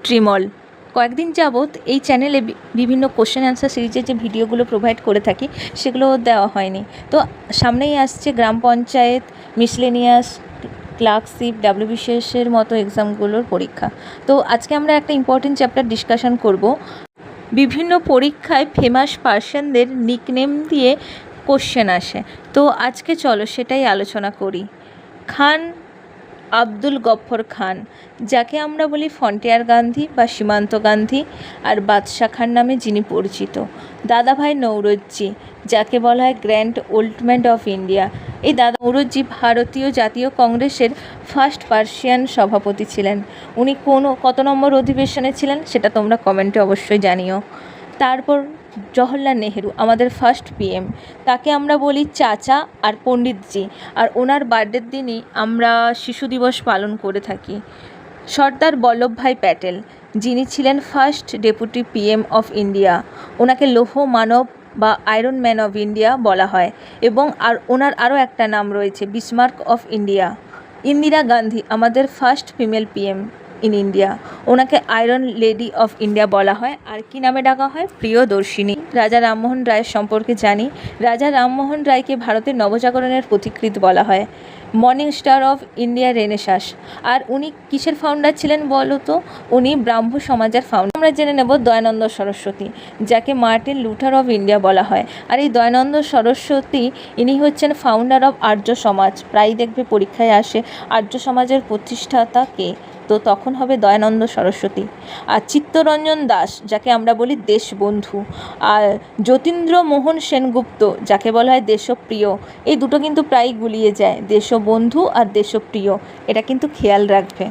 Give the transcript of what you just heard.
ট্রিমল। কয়েকদিন যাবৎ এই চ্যানেলে বিভিন্ন কোশ্চেন অ্যান্সার সিরিজের যে ভিডিওগুলো প্রোভাইড করে থাকি সেগুলো দেওয়া হয়নি। তো সামনেই আসছে গ্রাম পঞ্চায়েত, মিসলেনিয়াস, ক্লার্কশিপ, WBCS-এর মতো এক্সামগুলোর পরীক্ষা। তো আজকে আমরা একটা ইম্পর্টেন্ট চ্যাপ্টার ডিসকাশন করব। বিভিন্ন পরীক্ষায় ফেমাস পার্সনদের নিকনেম দিয়ে কোশ্চেন আসে, তো আজকে চলো সেটাই আলোচনা করি। খান আব্দুল গফর খান, যাকে আমরা বলি ফ্রন্টিয়ার গান্ধী বা সীমান্ত গান্ধী, আর বাদশাহ খান নামে যিনি পরিচিত। দাদাভাই নৌরোজি, যাকে বলা হয় grand old man of India. এই দাদা নৌরোজি ভারতীয় জাতীয় কংগ্রেসের ফার্স্ট পার্সিয়ান সভাপতি ছিলেন। উনি কত নম্বর অধিবেশনে ছিলেন সেটা তোমরা কমেন্টে অবশ্যই জানিও। তারপর জওহরলাল নেহেরু, আমাদের ফার্স্ট PM, তাকে আমরা বলি চাচা আর পণ্ডিতজি, আর ওনার বার্থডের দিনই আমরা শিশু দিবস পালন করে থাকি। সর্দার বল্লভভাই প্যাটেল, যিনি ছিলেন first deputy PM of India, ওনাকে লৌহ মানব বা আয়রন ম্যান অফ ইন্ডিয়া বলা হয়। এবং ওনার আরও একটা নাম রয়েছে, Bismarck of India. Indira Gandhi, আমাদের first female PM in India, ওনাকে আয়রন লেডি অফ ইন্ডিয়া বলা হয়। আর কি নামে ডাকা হয়? প্রিয়দর্শিনী। রাজা রামমোহন রায়ের সম্পর্কে জানি। রাজা রামমোহন রায়কে ভারতের নবজাগরণের পথিকৃৎ বলা হয়, morning star of India renaissance. আর উনি কিসের ফাউন্ডার ছিলেন বলো তো? উনি ব্রাহ্ম সমাজের ফাউন্ডার। আমরা জেনে নেব দয়ানন্দ সরস্বতী, যাকে মার্টিন লুথার অফ ইন্ডিয়া বলা হয়। আর এই দয়ানন্দ সরস্বতী ইনি হচ্ছেন ফাউন্ডার অফ আর্য সমাজ। প্রায় দেখবে পরীক্ষায় আসে আর্য সমাজের প্রতিষ্ঠাতা কে, তো তখন হবে দয়ানন্দ সরস্বতী। আর চিত্তরঞ্জন দাস, যাকে আমরা বলি দেশবন্ধু। আর যতীন্দ্র মোহন সেনগুপ্ত, যাকে বলা হয় দেশপ্রিয়। এই দুটো কিন্তু প্রায় গুলিয়ে যায়, দেশবন্ধু আর দেশপ্রিয়, এটা কিন্তু খেয়াল রাখবে।